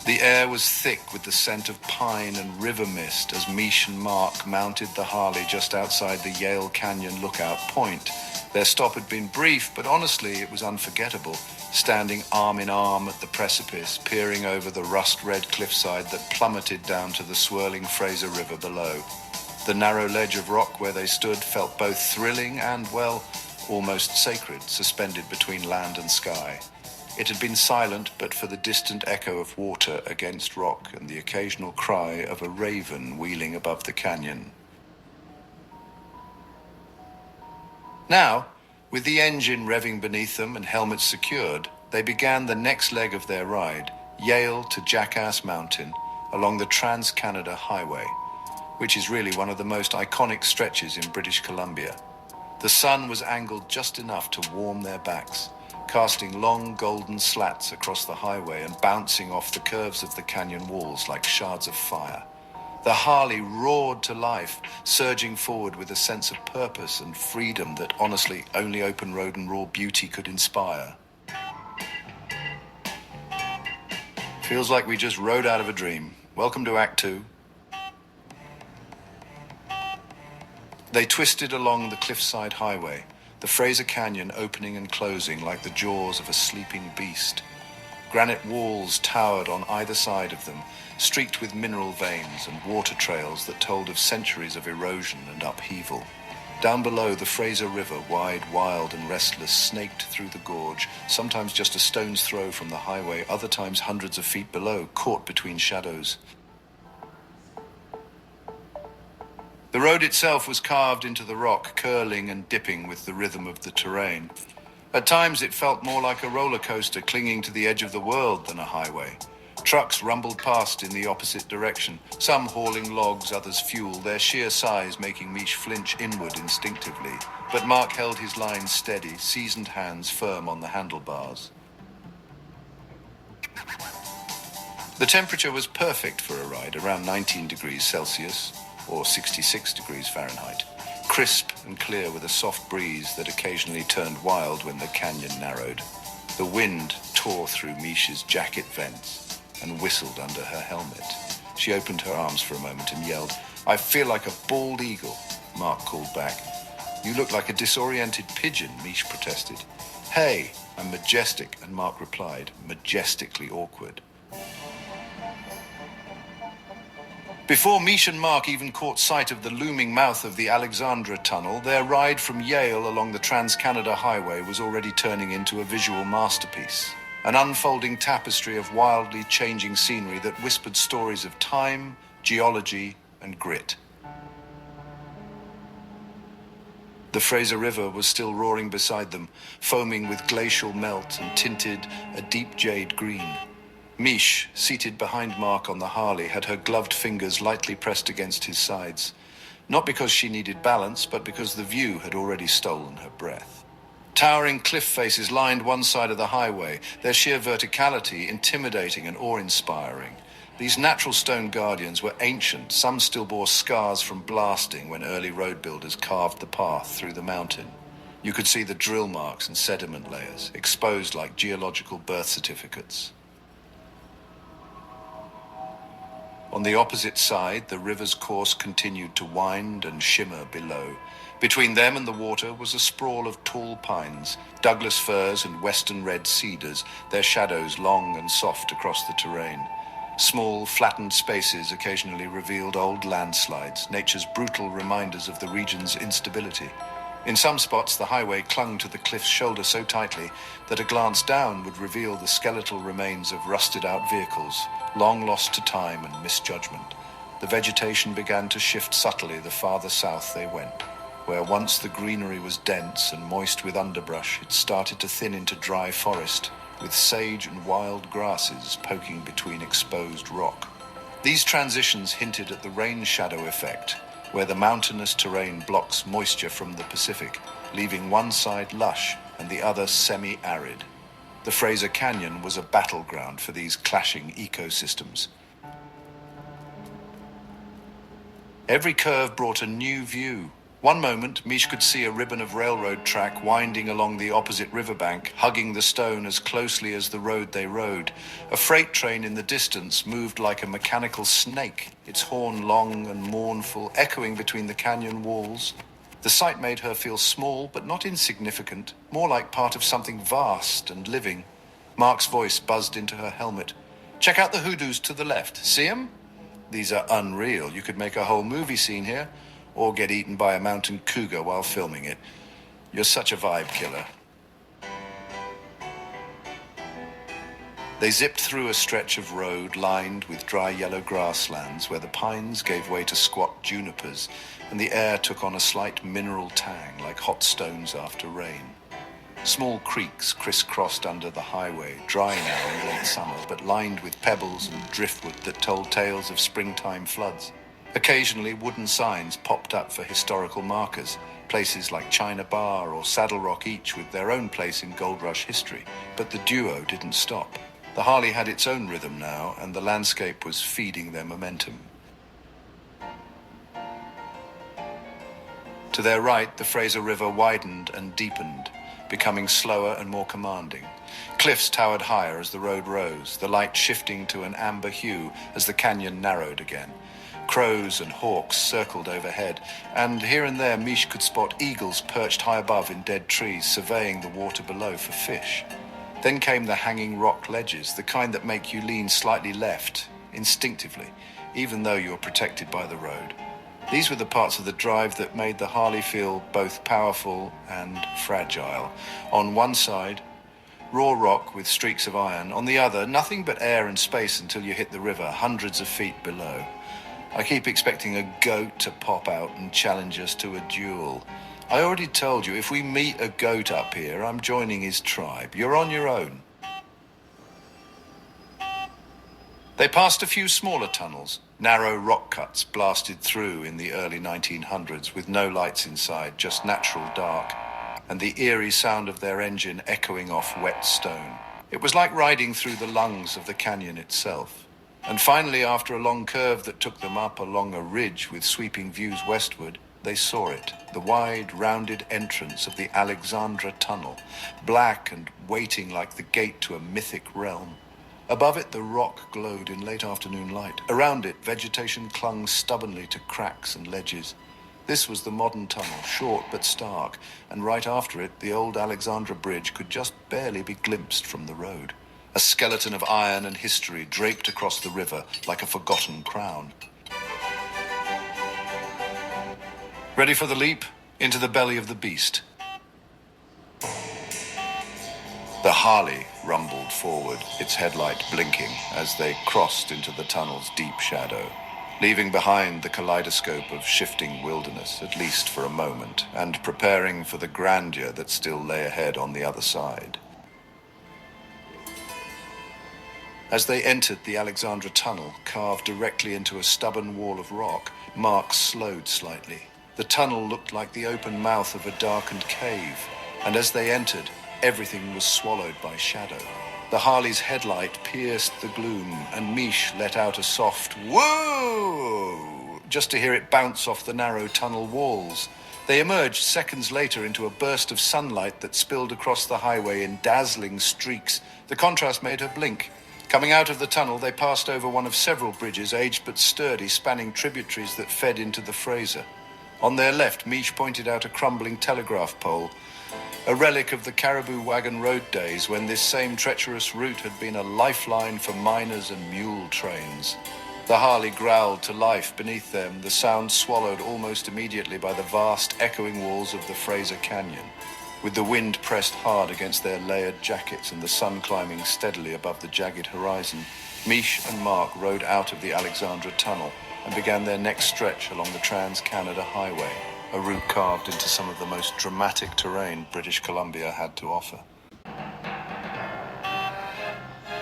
The air was thick with the scent of pine and river mist as Mich and Mark mounted the Harley just outside the Yale Canyon lookout point. Their stop had been brief, but honestly it was unforgettable, standing arm in arm at the precipice, peering over the rust-red cliffside that plummeted down to the swirling Fraser River below. The narrow ledge of rock where they stood felt both thrilling and, well, almost sacred, suspended between land and sky. It had been silent but for the distant echo of water against rock and the occasional cry of a raven wheeling above the canyon. Now, with the engine revving beneath them and helmets secured, they began the next leg of their ride, Yale to Jackass Mountain, along the Trans-Canada Highway, which is really one of the most iconic stretches in British Columbia. The sun was angled just enough to warm their backs, casting long golden slats across the highway and bouncing off the curves of the canyon walls like shards of fire. The Harley roared to life, surging forward with a sense of purpose and freedom that honestly only open road and raw beauty could inspire. Feels like we just rode out of a dream. Welcome to Act 2. They twisted along the cliffside highway, the Fraser Canyon opening and closing like the jaws of a sleeping beast. Granite walls towered on either side of them, streaked with mineral veins and water trails that told of centuries of erosion and upheaval. Down below, the Fraser River, wide, wild, and restless, snaked through the gorge, sometimes just a stone's throw from the highway, other times hundreds of feet below, caught between shadows. The road itself was carved into the rock, curling and dipping with the rhythm of the terrain. At times it felt more like a roller coaster clinging to the edge of the world than a highway. Trucks rumbled past in the opposite direction, some hauling logs, others fuel, their sheer size making Mich flinch inward instinctively. But Mark held his line steady, seasoned hands firm on the handlebars. The temperature was perfect for a ride, around 19 degrees Celsius, or 66 degrees Fahrenheit. Crisp and clear with a soft breeze that occasionally turned wild when the canyon narrowed. The wind tore through Mich's jacket vents and whistled under her helmet. She opened her arms for a moment and yelled, "I feel like a bald eagle," Mark called back. "You look like a disoriented pigeon," Mich protested. "Hey, I'm majestic," and Mark replied, majestically awkward. Before Mich and Mark even caught sight of the looming mouth of the Alexandra Tunnel, their ride from Yale along the Trans-Canada Highway was already turning into a visual masterpiece. An unfolding tapestry of wildly changing scenery that whispered stories of time, geology, and grit. The Fraser River was still roaring beside them, foaming with glacial melt and tinted a deep jade green. Mich, seated behind Mark on the Harley, had her gloved fingers lightly pressed against his sides, not because she needed balance, but because the view had already stolen her breath. Towering cliff faces lined one side of the highway, their sheer verticality intimidating and awe-inspiring. These natural stone guardians were ancient, some still bore scars from blasting when early road builders carved the path through the mountain. You could see the drill marks and sediment layers, exposed like geological birth certificates. On the opposite side, the river's course continued to wind and shimmer below. Between them and the water was a sprawl of tall pines, Douglas firs and western red cedars, their shadows long and soft across the terrain. Small, flattened spaces occasionally revealed old landslides, nature's brutal reminders of the region's instability. In some spots, the highway clung to the cliff's shoulder so tightly that a glance down would reveal the skeletal remains of rusted-out vehicles, long lost to time and misjudgment. The vegetation began to shift subtly the farther south they went. Where once the greenery was dense and moist with underbrush, it started to thin into dry forest, with sage and wild grasses poking between exposed rock. These transitions hinted at the rain shadow effect, where the mountainous terrain blocks moisture from the Pacific, leaving one side lush and the other semi-arid. The Fraser Canyon was a battleground for these clashing ecosystems. Every curve brought a new view, One moment, Mich could see a ribbon of railroad track winding along the opposite riverbank, hugging the stone as closely as the road they rode. A freight train in the distance moved like a mechanical snake, its horn long and mournful, echoing between the canyon walls. The sight made her feel small, but not insignificant, more like part of something vast and living. Mark's voice buzzed into her helmet. "Check out the hoodoos to the left. See 'em? These are unreal. You could make a whole movie scene here, or get eaten by a mountain cougar while filming it. You're such a vibe killer." They zipped through a stretch of road lined with dry yellow grasslands where the pines gave way to squat junipers and the air took on a slight mineral tang like hot stones after rain. Small creeks crisscrossed under the highway, dry now in late summer, but lined with pebbles and driftwood that told tales of springtime floods. Occasionally, wooden signs popped up for historical markers, places like China Bar or Saddle Rock, each with their own place in Gold Rush history. But the duo didn't stop. The Harley had its own rhythm now, and the landscape was feeding their momentum. To their right, the Fraser River widened and deepened, becoming slower and more commanding. Cliffs towered higher as the road rose, the light shifting to an amber hue as the canyon narrowed again. Crows and hawks circled overhead, and here and there Mich could spot eagles perched high above in dead trees, surveying the water below for fish. Then came the hanging rock ledges, the kind that make you lean slightly left, instinctively, even though you're protected by the road. These were the parts of the drive that made the Harley feel both powerful and fragile. On one side, raw rock with streaks of iron. On the other, nothing but air and space until you hit the river, hundreds of feet below. I keep expecting a goat to pop out and challenge us to a duel. I already told you, if we meet a goat up here, I'm joining his tribe. You're on your own. They passed a few smaller tunnels, narrow rock cuts blasted through in the early 1900s with no lights inside, just natural dark, and the eerie sound of their engine echoing off wet stone. It was like riding through the lungs of the canyon itself. And finally, after a long curve that took them up along a ridge with sweeping views westward, they saw it, the wide, rounded entrance of the Alexandra Tunnel, black and waiting like the gate to a mythic realm. Above it, the rock glowed in late afternoon light. Around it, vegetation clung stubbornly to cracks and ledges. This was the modern tunnel, short but stark, and right after it, the old Alexandra Bridge could just barely be glimpsed from the road. A skeleton of iron and history draped across the river like a forgotten crown. Ready for the leap into the belly of the beast? The Harley rumbled forward, its headlight blinking as they crossed into the tunnel's deep shadow, leaving behind the kaleidoscope of shifting wilderness, at least for a moment, and preparing for the grandeur that still lay ahead on the other side. As they entered the Alexandra Tunnel, carved directly into a stubborn wall of rock, Mark slowed slightly. The tunnel looked like the open mouth of a darkened cave, and as they entered, everything was swallowed by shadow. The Harley's headlight pierced the gloom, and Mich let out a soft "whoa!" just to hear it bounce off the narrow tunnel walls. They emerged seconds later into a burst of sunlight that spilled across the highway in dazzling streaks. The contrast made her blink. Coming out of the tunnel, they passed over one of several bridges, aged but sturdy, spanning tributaries that fed into the Fraser. On their left, Mich pointed out a crumbling telegraph pole, a relic of the Caribou Wagon Road days when this same treacherous route had been a lifeline for miners and mule trains. The Harley growled to life beneath them, the sound swallowed almost immediately by the vast echoing walls of the Fraser Canyon. With the wind pressed hard against their layered jackets and the sun climbing steadily above the jagged horizon, Mich and Mark rode out of the Alexandra Tunnel and began their next stretch along the Trans-Canada Highway, a route carved into some of the most dramatic terrain British Columbia had to offer.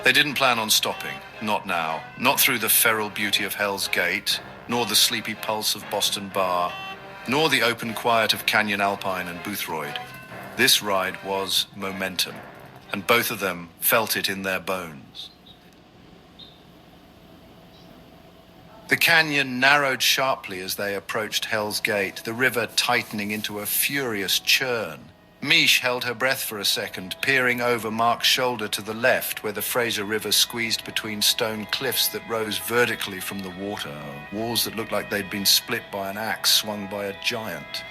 They didn't plan on stopping, not now, not through the feral beauty of Hell's Gate, nor the sleepy pulse of Boston Bar, nor the open quiet of Canyon Alpine and Boothroyd. This ride was momentum, and both of them felt it in their bones. The canyon narrowed sharply as they approached Hell's Gate, the river tightening into a furious churn. Mich held her breath for a second, peering over Mark's shoulder to the left, where the Fraser River squeezed between stone cliffs that rose vertically from the water, walls that looked like they'd been split by an axe swung by a giant.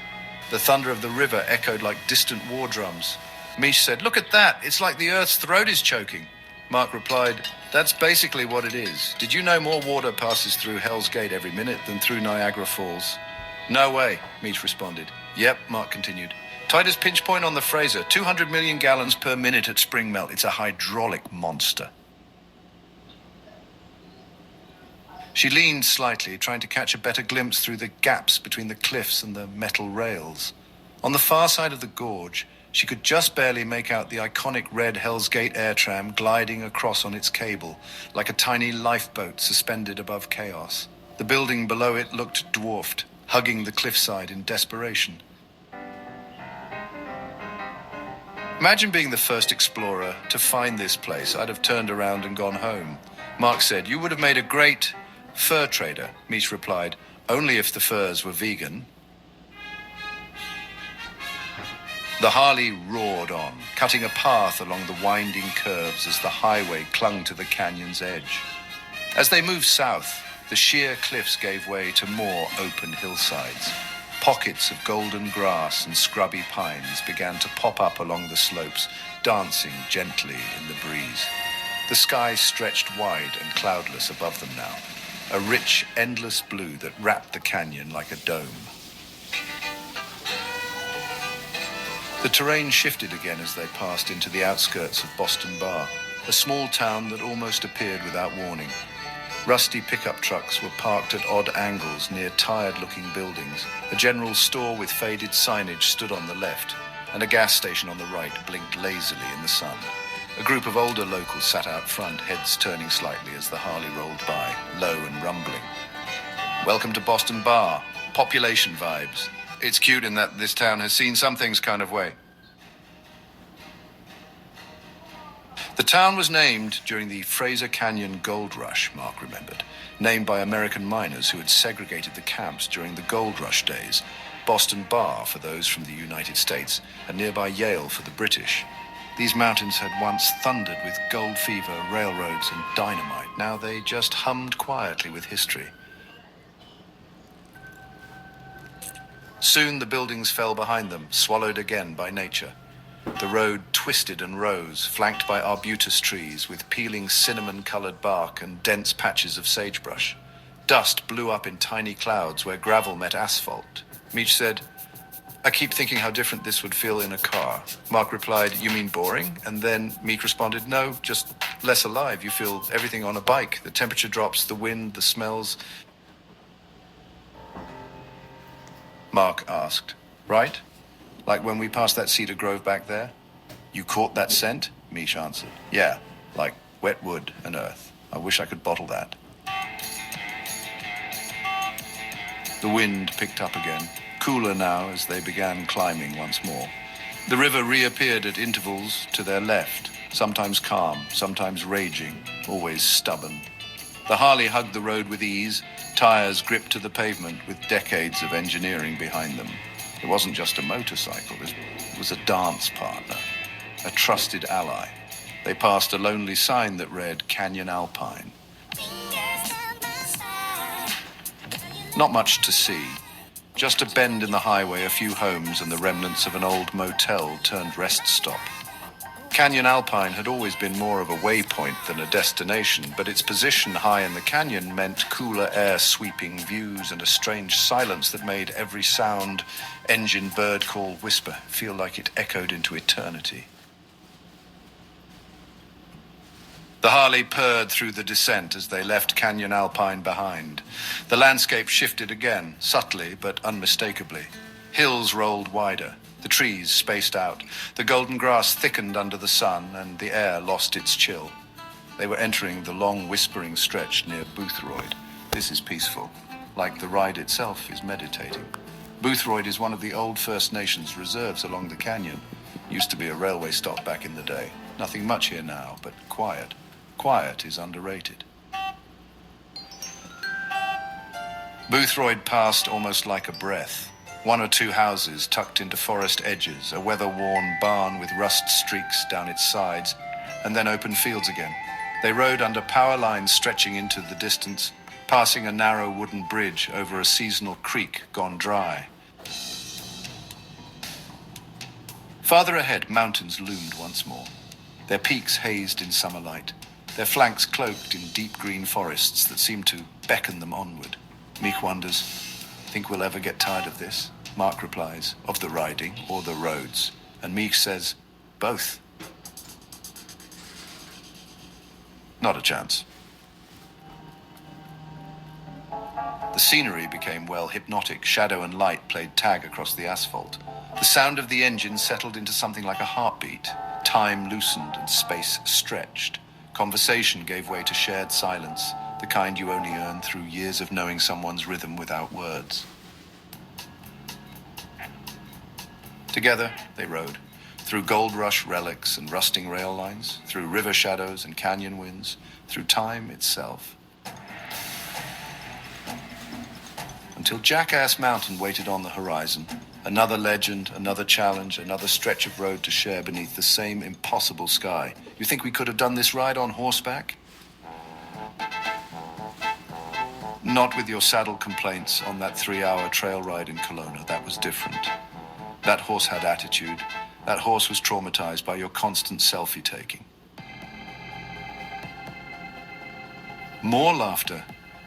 The thunder of the river echoed like distant war drums. Mich said, "Look at that, it's like the Earth's throat is choking." Mark replied, "That's basically what it is. Did you know more water passes through Hell's Gate every minute than through Niagara Falls?" "No way," Mich responded. "Yep," Mark continued. "Tightest pinch point on the Fraser, 200 million gallons per minute at spring melt. It's a hydraulic monster." She leaned slightly, trying to catch a better glimpse through the gaps between the cliffs and the metal rails. On the far side of the gorge, she could just barely make out the iconic red Hell's Gate air tram gliding across on its cable, like a tiny lifeboat suspended above chaos. The building below it looked dwarfed, hugging the cliffside in desperation. "Imagine being the first explorer to find this place. I'd have turned around and gone home." Mark said, "You would have made a great fur trader," Mich replied, "only if the furs were vegan." The Harley roared on, cutting a path along the winding curves as the highway clung to the canyon's edge. As they moved south, the sheer cliffs gave way to more open hillsides. Pockets of golden grass and scrubby pines began to pop up along the slopes, dancing gently in the breeze. The sky stretched wide and cloudless above them now, a rich, endless blue that wrapped the canyon like a dome. The terrain shifted again as they passed into the outskirts of Boston Bar, a small town that almost appeared without warning. Rusty pickup trucks were parked at odd angles near tired-looking buildings. A general store with faded signage stood on the left, and a gas station on the right blinked lazily in the sun. A group of older locals sat out front, heads turning slightly as the Harley rolled by, low and rumbling. "Welcome to Boston Bar. Population vibes. It's cute in that this town has seen some things kind of way." The town was named during the Fraser Canyon Gold Rush, Mark remembered, named by American miners who had segregated the camps during the Gold Rush days. Boston Bar for those from the United States, and nearby Yale for the British. These mountains had once thundered with gold fever, railroads, and dynamite. Now they just hummed quietly with history. Soon the buildings fell behind them, swallowed again by nature. The road twisted and rose, flanked by arbutus trees with peeling cinnamon-colored bark and dense patches of sagebrush. Dust blew up in tiny clouds where gravel met asphalt. Mich said, "I keep thinking how different this would feel in a car." Mark replied, "You mean boring?" And then Mich responded, "No, just less alive. You feel everything on a bike. The temperature drops, the wind, the smells." Mark asked, "Right? Like when we passed that cedar grove back there?" "You caught that scent?" Mich answered. "Yeah, like wet wood and earth. I wish I could bottle that." The wind picked up again, cooler now as they began climbing once more. The river reappeared at intervals to their left, sometimes calm, sometimes raging, always stubborn. The Harley hugged the road with ease, tires gripped to the pavement with decades of engineering behind them. It wasn't just a motorcycle, it was a dance partner, a trusted ally. They passed a lonely sign that read Canyon Alpine. Not much to see. Just a bend in the highway, a few homes, and the remnants of an old motel turned rest stop. Canyon Alpine had always been more of a waypoint than a destination, but its position high in the canyon meant cooler air sweeping views and a strange silence that made every sound, engine, bird call, whisper, feel like it echoed into eternity. The Harley purred through the descent as they left Canyon Alpine behind. The landscape shifted again, subtly but unmistakably. Hills rolled wider, the trees spaced out, the golden grass thickened under the sun, and the air lost its chill. They were entering the long whispering stretch near Boothroyd. This is peaceful, like the ride itself is meditating. Boothroyd is one of the old First Nations reserves along the canyon. Used to be a railway stop back in the day. Nothing much here now, but quiet. Quiet is underrated. Boothroyd passed almost like a breath. One or two houses tucked into forest edges, a weather-worn barn with rust streaks down its sides, and then open fields again. They rode under power lines stretching into the distance, passing a narrow wooden bridge over a seasonal creek gone dry. Farther ahead, mountains loomed once more, their peaks hazed in summer light, their flanks cloaked in deep green forests that seemed to beckon them onward. Mich wonders, think we'll ever get tired of this? Mark replies, of the riding or the roads. And Mich says, both. Not a chance. The scenery became, well, hypnotic. Shadow and light played tag across the asphalt. The sound of the engine settled into something like a heartbeat. Time loosened and space stretched. Conversation gave way to shared silence, the kind you only earn through years of knowing someone's rhythm without words. Together, they rode, through gold rush relics and rusting rail lines, through river shadows and canyon winds, through time itself. Until Jackass Mountain waited on the horizon. Another legend, another challenge, another stretch of road to share beneath the same impossible sky. You think we could have done this ride on horseback? Not with your saddle complaints on that 3-hour trail ride in Kelowna. That was different. That horse had attitude. That horse was traumatized by your constant selfie taking. More laughter.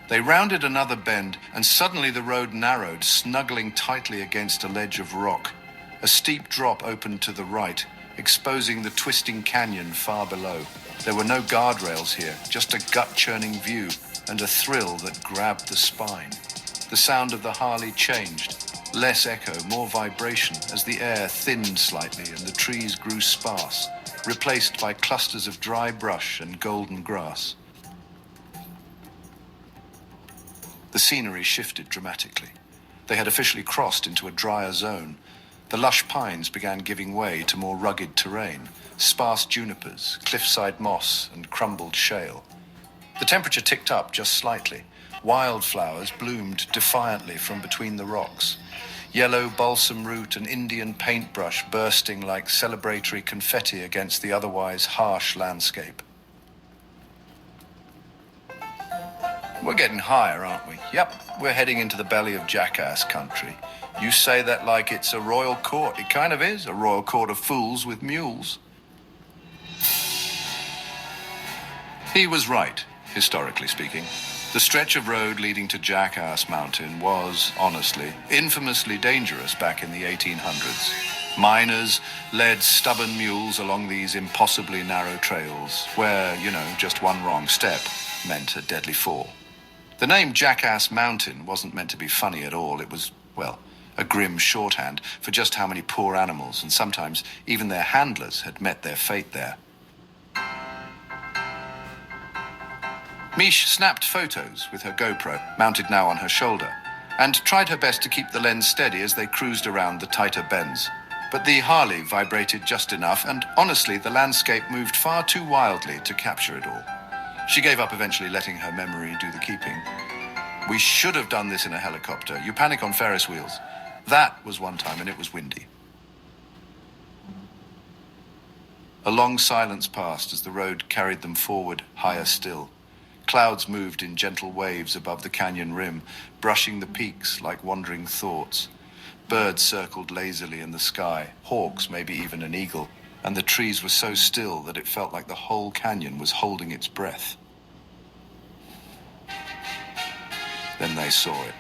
They rounded another bend, and suddenly the road narrowed, snuggling tightly against a ledge of rock. A steep drop opened to the right, exposing the twisting canyon far below. There were no guardrails here, just a gut-churning view and a thrill that grabbed the spine. The sound of the Harley changed. Less echo, more vibration, as the air thinned slightly and the trees grew sparse, replaced by clusters of dry brush and golden grass. The scenery shifted dramatically. They had officially crossed into a drier zone. The lush pines began giving way to more rugged terrain, sparse junipers, cliffside moss, and crumbled shale. The temperature ticked up just slightly. Wildflowers bloomed defiantly from between the rocks. Yellow balsam root and Indian paintbrush bursting like celebratory confetti against the otherwise harsh landscape. We're getting higher, aren't we? Yep, we're heading into the belly of Jackass country. You say that like it's a royal court. It kind of is, a royal court of fools with mules. He was right, historically speaking. The stretch of road leading to Jackass Mountain was, honestly, infamously dangerous back in the 1800s. Miners led stubborn mules along these impossibly narrow trails where, just one wrong step meant a deadly fall. The name Jackass Mountain wasn't meant to be funny at all. It was, a grim shorthand for just how many poor animals, and sometimes even their handlers, had met their fate there. Mich snapped photos with her GoPro, mounted now on her shoulder, and tried her best to keep the lens steady as they cruised around the tighter bends. But the Harley vibrated just enough, and honestly, the landscape moved far too wildly to capture it all. She gave up, eventually letting her memory do the keeping. We should have done this in a helicopter. You panic on Ferris wheels. That was one time, and it was windy. A long silence passed as the road carried them forward, higher still. Clouds moved in gentle waves above the canyon rim, brushing the peaks like wandering thoughts. Birds circled lazily in the sky, hawks, maybe even an eagle, and the trees were so still that it felt like the whole canyon was holding its breath. Then they saw it.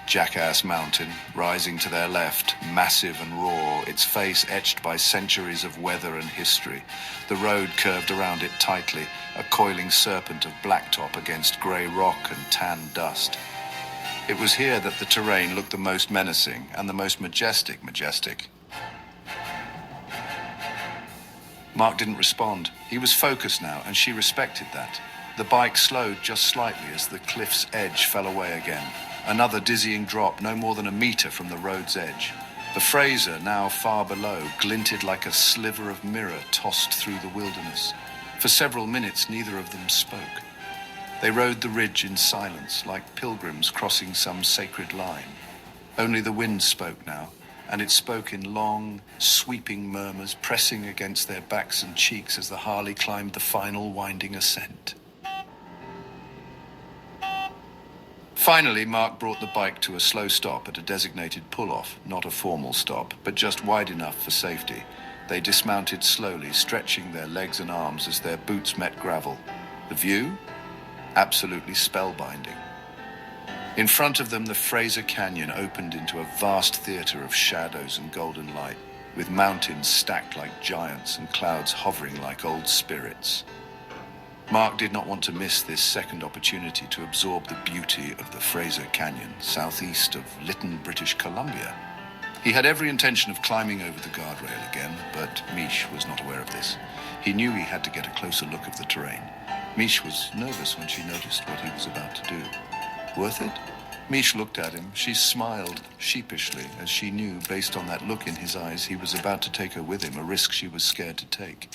Jackass Mountain, rising to their left, massive and raw, its face etched by centuries of weather and history. The road curved around it tightly, a coiling serpent of blacktop against grey rock and tan dust. It was here that the terrain looked the most menacing and the most majestic. Mark didn't respond. He was focused now, and she respected that. The bike slowed just slightly as the cliff's edge fell away again. Another dizzying drop, no more than a meter from the road's edge. The Fraser, now far below, glinted like a sliver of mirror tossed through the wilderness. For several minutes, neither of them spoke. They rode the ridge in silence, like pilgrims crossing some sacred line. Only the wind spoke now, and it spoke in long, sweeping murmurs, pressing against their backs and cheeks as the Harley climbed the final winding ascent. Finally, Mark brought the bike to a slow stop at a designated pull-off, not a formal stop, but just wide enough for safety. They dismounted slowly, stretching their legs and arms as their boots met gravel. The view? Absolutely spellbinding. In front of them, the Fraser Canyon opened into a vast theater of shadows and golden light, with mountains stacked like giants and clouds hovering like old spirits. Mark did not want to miss this second opportunity to absorb the beauty of the Fraser Canyon, southeast of Lytton, British Columbia. He had every intention of climbing over the guardrail again, but Mich was not aware of this. He knew he had to get a closer look of the terrain. Mich was nervous when she noticed what he was about to do. Worth it? Mich looked at him. She smiled sheepishly, as she knew, based on that look in his eyes, he was about to take her with him, a risk she was scared to take.